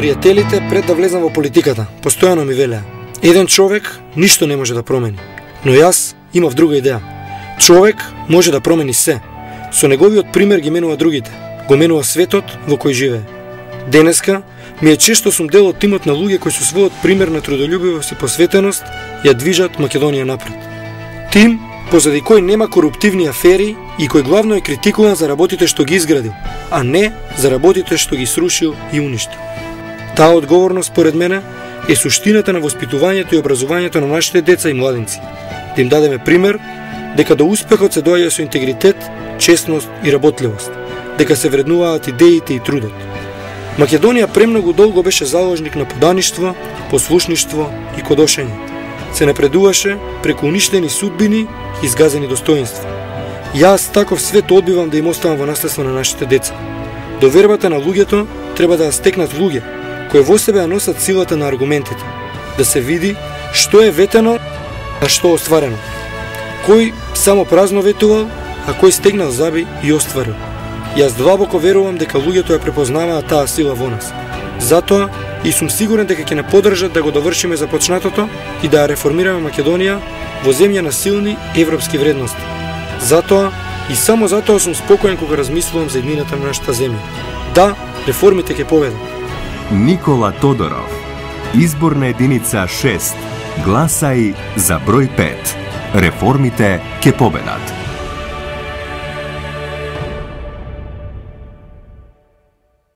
Пријателите пред да влезам во политиката, постојано ми велеа: еден човек ништо не може да промени. Но јас имав друга идеја. Човек може да промени се. Со неговиот пример ги менува другите, го менува светот во кој живее. Денеска ми е често сум дел од тимот на луѓе кои со својот пример на трудолюбивост и посветеност ја движат Македонија напред. Тим позади кој нема коруптивни афери и кој главно е критикуван за работите што ги изградил, а не за работите што ги срушил и уништил. Таа одговорност, според мене, е суштината на воспитувањето и образувањето на нашите деца и младинци. Да им дадеме пример дека до успехот се доаѓа со интегритет, честност и работливост, дека се вреднуваат идеите и трудот. Македонија премногу долго беше заложник на подаништво, послушништво и кодошење. Се напредуваше преку уништени судбини и изгазени достоинства. Јас таков свет одбивам да им оставам во наследство на нашите деца. Довербата на луѓето треба да ја стекнат луѓе кои во себе ја носат силата на аргументите, да се види што е ветено, а што остварено. Кој само празно ветувал, а кој стегнал заби и остварил. Јас длабоко верувам дека луѓето ја препознаваат таа сила во нас. Затоа и сум сигурен дека ќе не поддржат да го довршиме започнатото и да ја реформираме Македонија во земја на силни европски вредности. Затоа и само затоа сум спокоен кога размислувам за иднината на нашата земја. Да, реформите ќе победат. Никола Тодоров. Изборна единица 6. Гласај за број 5. Реформите ќе победат.